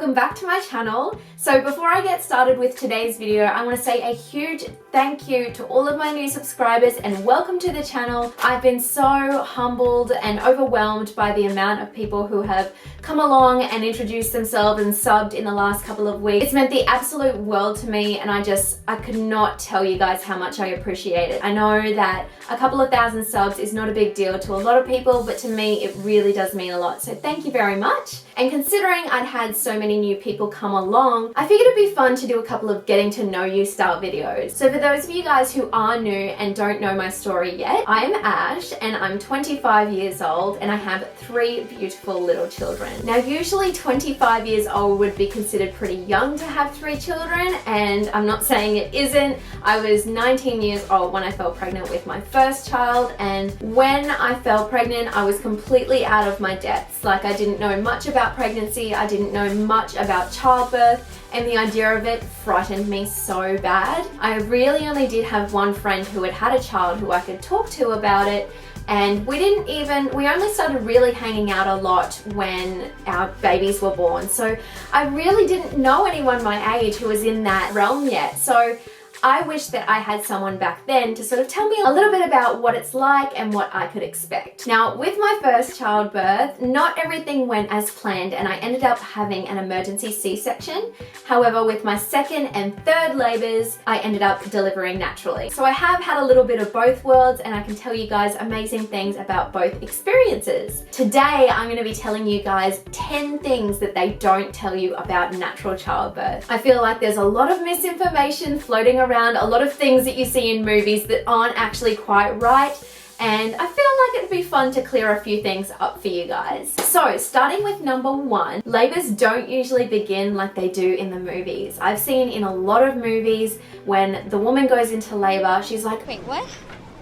welcome back to my channel. So before I get started with today's video, I want to say a huge thank you to all of my new subscribers and welcome to the channel. I've been so humbled and overwhelmed by the amount of people who have come along and introduced themselves and subbed in the last couple of weeks. It's meant the absolute world to me, and I could not tell you guys how much I appreciate it. I know that a couple of thousand subs is not a big deal to a lot of people, but to me it really does mean a lot. So thank you very much. And considering I'd had so many new people come along, I figured it'd be fun to do a couple of getting to know you style videos. So for those of you guys who are new and don't know my story yet, I'm Ash and I'm 25 years old and I have 3 beautiful little children. Now usually 25 years old would be considered pretty young to have 3 children, and I'm not saying it isn't. I was 19 years old when I fell pregnant with my first child, and when I fell pregnant I was completely out of my depths. Like, I didn't know much about pregnancy, I didn't know much about childbirth, and the idea of it frightened me so bad. I really only did have one friend who had a child who I could talk to about it, and we only started really hanging out a lot when our babies were born. So I really didn't know anyone my age who was in that realm yet. So I wish that I had someone back then to sort of tell me a little bit about what it's like and what I could expect. Now, with my first childbirth, not everything went as planned and I ended up having an emergency C-section. However, with my second and third labors, I ended up delivering naturally. So I have had a little bit of both worlds, and I can tell you guys amazing things about both experiences. Today, I'm going to be telling you guys 10 things that they don't tell you about natural childbirth. I feel like there's a lot of misinformation floating around, a lot of things that you see in movies that aren't actually quite right, and I feel like it'd be fun to clear a few things up for you guys. So starting with number 1, labors don't usually begin like they do in the movies. I've seen in a lot of movies when the woman goes into labor, she's like, wait, what?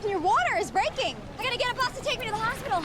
Your water is breaking. I gotta get a bus to take me to the hospital.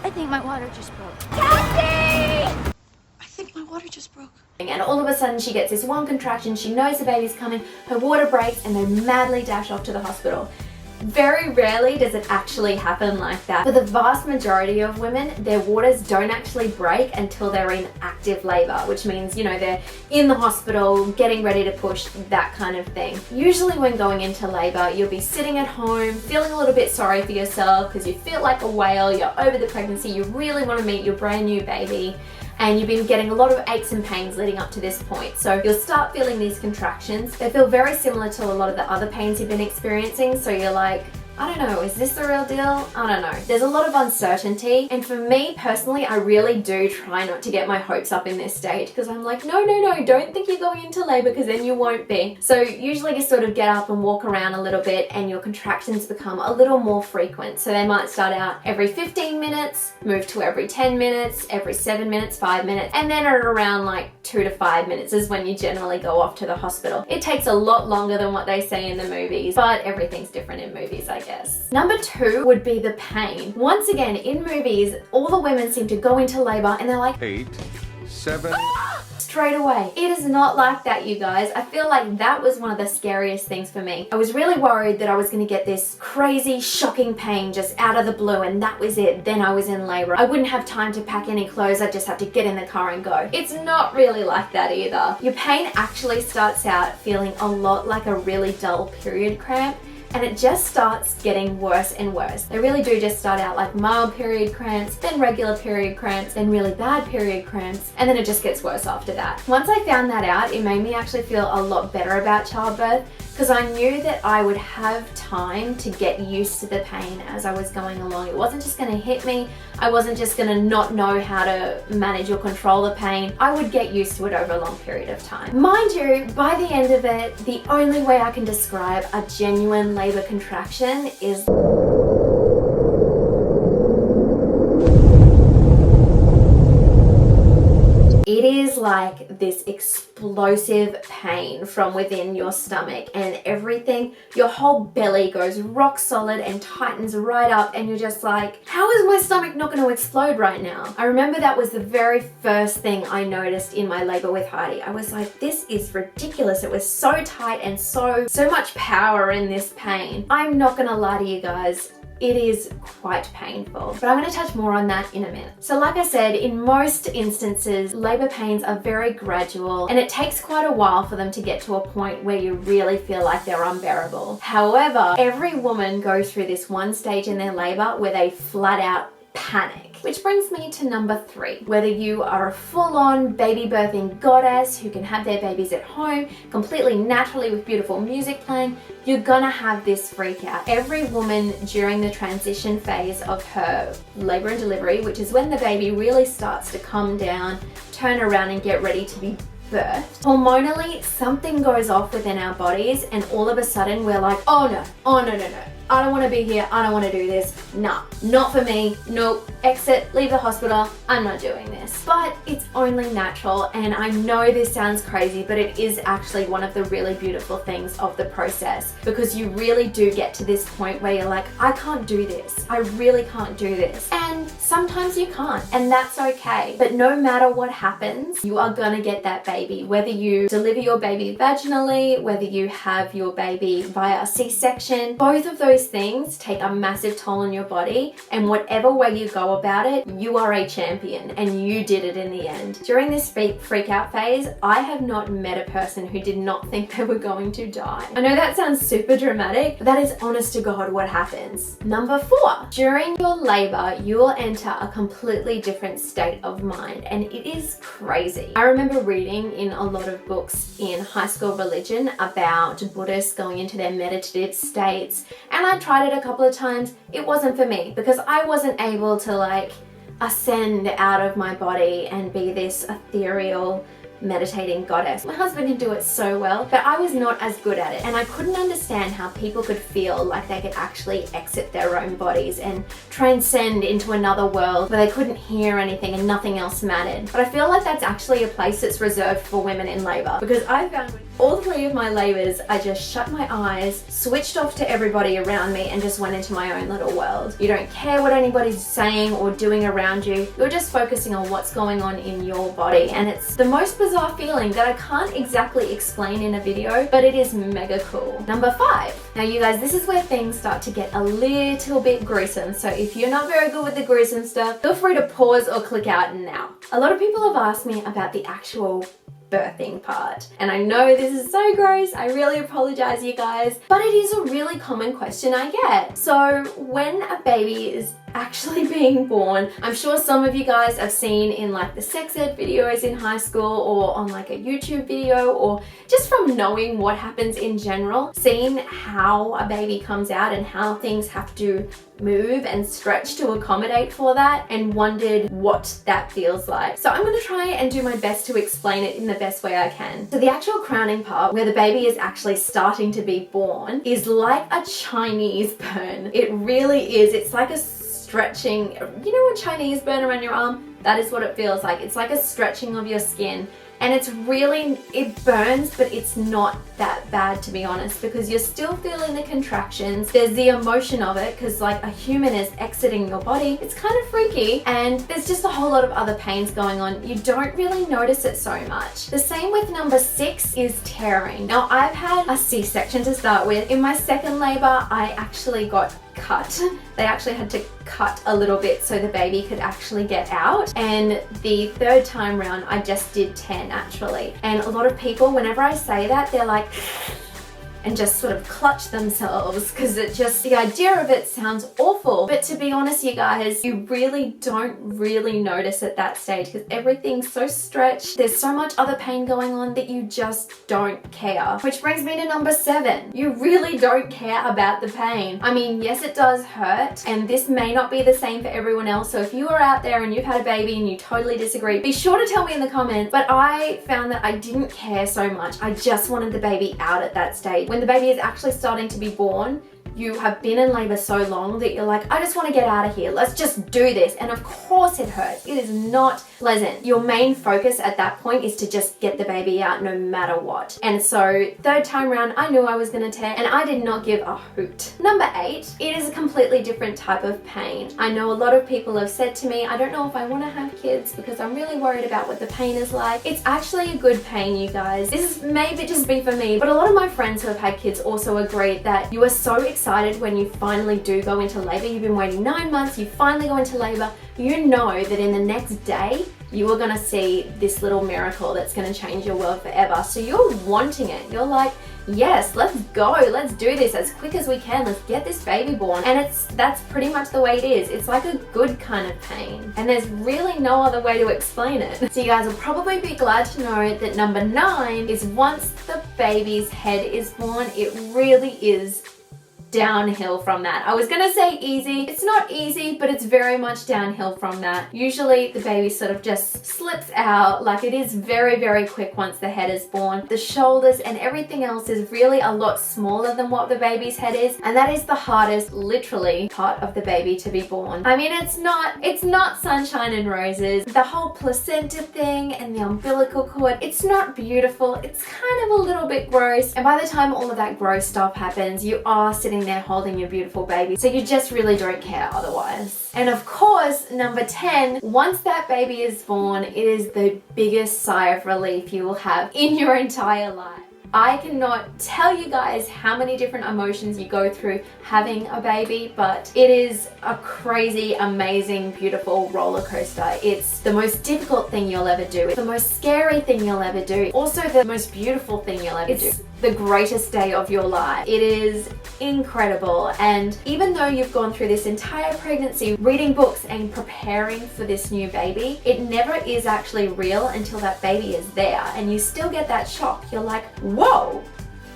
I think my water just broke. Cassie! I think my water just broke. And all of a sudden she gets this one contraction, she knows the baby's coming, her water breaks, and they madly dash off to the hospital. Very rarely does it actually happen like that. For the vast majority of women, their waters don't actually break until they're in active labor, which means, you know, they're in the hospital, getting ready to push, that kind of thing. Usually when going into labor, you'll be sitting at home, feeling a little bit sorry for yourself because you feel like a whale, you're over the pregnancy, you really want to meet your brand new baby, and you've been getting a lot of aches and pains leading up to this point. So you'll start feeling these contractions. They feel very similar to a lot of the other pains you've been experiencing, so you're like, I don't know, is this the real deal? I don't know. There's a lot of uncertainty, and for me personally, I really do try not to get my hopes up in this stage, because I'm like, no, don't think you're going into labor, because then you won't be. So usually you sort of get up and walk around a little bit and your contractions become a little more frequent. So they might start out every 15 minutes, move to every 10 minutes, every 7 minutes, 5 minutes, and then at around like 2 to 5 minutes is when you generally go off to the hospital. It takes a lot longer than what they say in the movies, but everything's different in movies, I guess. Number 2 would be the pain. Once again, in movies, all the women seem to go into labor and they're like 8, 7. Straight away. It is not like that, you guys. I feel like that was one of the scariest things for me. I was really worried that I was going to get this crazy, shocking pain just out of the blue, and that was it. Then I was in labor. I wouldn't have time to pack any clothes. I just had to get in the car and go. It's not really like that either. Your pain actually starts out feeling a lot like a really dull period cramp, and it just starts getting worse and worse. They really do just start out like mild period cramps, then regular period cramps, then really bad period cramps, and then it just gets worse after that. Once I found that out, it made me actually feel a lot better about childbirth, because I knew that I would have time to get used to the pain as I was going along. It wasn't just going to hit me. I wasn't just going to not know how to manage or control the pain. I would get used to it over a long period of time. Mind you, by the end of it, the only way I can describe a genuine labor contraction is it is like this explosive pain from within your stomach, and everything, your whole belly goes rock solid and tightens right up, and you're just like, how is my stomach not going to explode right now? I remember that was the very first thing I noticed in my labor with Heidi. I was like, this is ridiculous. It was so tight and so much power in this pain. I'm not gonna lie to you guys, it is quite painful. But I'm going to touch more on that in a minute. So like I said, in most instances, labor pains are very gradual and it takes quite a while for them to get to a point where you really feel like they're unbearable. However, every woman goes through this one stage in their labor where they flat out panic. Which brings me to number 3. Whether you are a full-on baby birthing goddess who can have their babies at home completely naturally with beautiful music playing, you're gonna have this freak out. Every woman during the transition phase of her labor and delivery, which is when the baby really starts to come down, turn around and get ready to be birthed, hormonally something goes off within our bodies and all of a sudden we're like, oh no, I don't want to be here, I don't want to do this, nah, not for me, nope, exit, leave the hospital, I'm not doing this. But it's only natural, and I know this sounds crazy, but it is actually one of the really beautiful things of the process, because you really do get to this point where you're like, I can't do this, I really can't do this. And sometimes you can't, and that's okay. But no matter what happens, you are gonna get that baby, whether you deliver your baby vaginally, whether you have your baby via a C-section, both of those things take a massive toll on your body, and whatever way you go about it, you are a champion and you did it in the end. During this freak out phase, I have not met a person who did not think they were going to die. I know that sounds super dramatic, but that is honest to God what happens. Number 4, during your labor, you will enter a completely different state of mind, and it is crazy. I remember reading in a lot of books in high school religion about Buddhists going into their meditative states, and I tried it a couple of times. It wasn't for me because I wasn't able to like ascend out of my body and be this ethereal meditating goddess. My husband can do it so well, but I was not as good at it, and I couldn't understand how people could feel like they could actually exit their own bodies and transcend into another world where they couldn't hear anything and nothing else mattered. But I feel like that's actually a place that's reserved for women in labor, because I found with all 3 of my labors, I just shut my eyes, switched off to everybody around me, and just went into my own little world. You don't care what anybody's saying or doing around you. You're just focusing on what's going on in your body, and it's the most bizarre feeling that I can't exactly explain in a video, but it is mega cool. Number 5. Now you guys, this is where things start to get a little bit gruesome, so if you're not very good with the gruesome stuff, feel free to pause or click out now. A lot of people have asked me about the actual birthing part, and I know this is so gross, I really apologize you guys, but it is a really common question I get. So when a baby is actually being born, I'm sure some of you guys have seen in like the sex ed videos in high school or on like a YouTube video, or just from knowing what happens in general, seeing how a baby comes out and how things have to move and stretch to accommodate for that, and wondered what that feels like. So I'm going to try and do my best to explain it in the best way I can. So the actual crowning part, where the baby is actually starting to be born, is like a Chinese burn. It really is. It's like a stretching, you know, a Chinese burn around your arm? That is what it feels like. It's like a stretching of your skin. And it's really, it burns, but it's not that bad, to be honest, because you're still feeling the contractions. There's the emotion of it, because like a human is exiting your body. It's kind of freaky, and there's just a whole lot of other pains going on. You don't really notice it so much. The same with number 6 is tearing. Now I've had a C-section to start with. In my second labor, I actually got cut. They actually had to cut a little bit so the baby could actually get out, and the 3rd time round I just did tear naturally. And a lot of people, whenever I say that, they're like and just sort of clutch themselves, because it just, the idea of it sounds awful. But to be honest, you guys, you really don't really notice at that stage, because everything's so stretched. There's so much other pain going on that you just don't care. Which brings me to number 7. You really don't care about the pain. I mean, yes, it does hurt, and this may not be the same for everyone else. So if you are out there and you've had a baby and you totally disagree, be sure to tell me in the comments. But I found that I didn't care so much. I just wanted the baby out at that stage. When the baby is actually starting to be born, you have been in labor so long that you're like, I just want to get out of here. Let's just do this. And of course it hurts. It is not pleasant. Your main focus at that point is to just get the baby out no matter what. And so 3rd time round, I knew I was going to tear, and I did not give a hoot. Number 8, it is a completely different type of pain. I know a lot of people have said to me, I don't know if I want to have kids because I'm really worried about what the pain is like. It's actually a good pain, you guys. This is maybe just be for me, but a lot of my friends who have had kids also agree that you are so excited excited when you finally do go into labor. You've been waiting 9 months, you finally go into labor. You know that in the next day, you are gonna see this little miracle that's gonna change your world forever. So you're wanting it. You're like, yes, let's go. Let's do this as quick as we can. Let's get this baby born. And that's pretty much the way it is. It's like a good kind of pain. And there's really no other way to explain it. So you guys will probably be glad to know that number 9 is once the baby's head is born, it really is downhill from that. I was gonna say easy. It's not easy, but it's very much downhill from that. Usually the baby sort of just slips out. Like, it is very, very quick once the head is born. The shoulders and everything else is really a lot smaller than what the baby's head is, and that is the hardest, literally, part of the baby to be born. I mean, it's not sunshine and roses. The whole placenta thing and the umbilical cord, it's not beautiful. It's kind of a little bit gross, and by the time all of that gross stuff happens, you are sitting there holding your beautiful baby, so you just really don't care otherwise. And of course, number 10, once that baby is born, it is the biggest sigh of relief you will have in your entire life. I cannot tell you guys how many different emotions you go through having a baby, but it is a crazy, amazing, beautiful roller coaster. It's the most difficult thing you'll ever do. It's the most scary thing you'll ever do. Also the most beautiful thing you'll ever do. The greatest day of your life. It is incredible, and even though you've gone through this entire pregnancy reading books and preparing for this new baby, it never is actually real until that baby is there, and you still get that shock. You're like, whoa,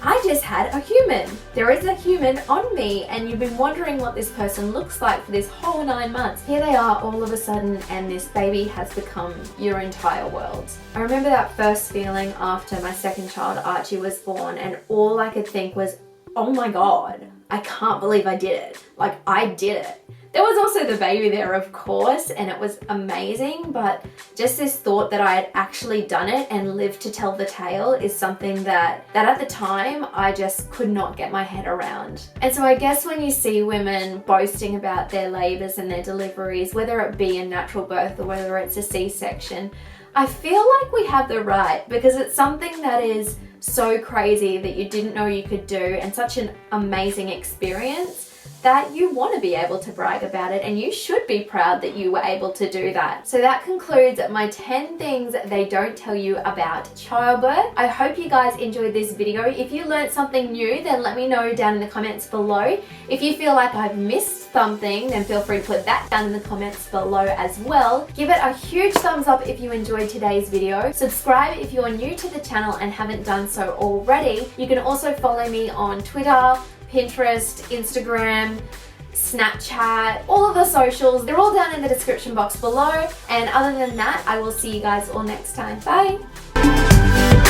I just had a human. There is a human on me, and you've been wondering what this person looks like for this whole 9 months. Here they are all of a sudden, and this baby has become your entire world. I remember that first feeling after my second child, Archie, was born, and all I could think was, oh my God, I can't believe I did it. Like, I did it. There was also the baby there, of course, and it was amazing, but just this thought that I had actually done it and lived to tell the tale is something that at the time I just could not get my head around. And so I guess when you see women boasting about their labors and their deliveries, whether it be a natural birth or whether it's a C-section, I feel like we have the right, because it's something that is so crazy that you didn't know you could do, and such an amazing experience, that you want to be able to brag about it, and you should be proud that you were able to do that. So that concludes my 10 things they don't tell you about childbirth. I hope you guys enjoyed this video. If you learned something new, then let me know down in the comments below. If you feel like I've missed something, then feel free to put that down in the comments below as well. Give it a huge thumbs up if you enjoyed today's video. Subscribe if you're new to the channel and haven't done so already. You can also follow me on Twitter, Pinterest, Instagram, Snapchat, all of the socials. They're all down in the description box below. And other than that, I will see you guys all next time. Bye!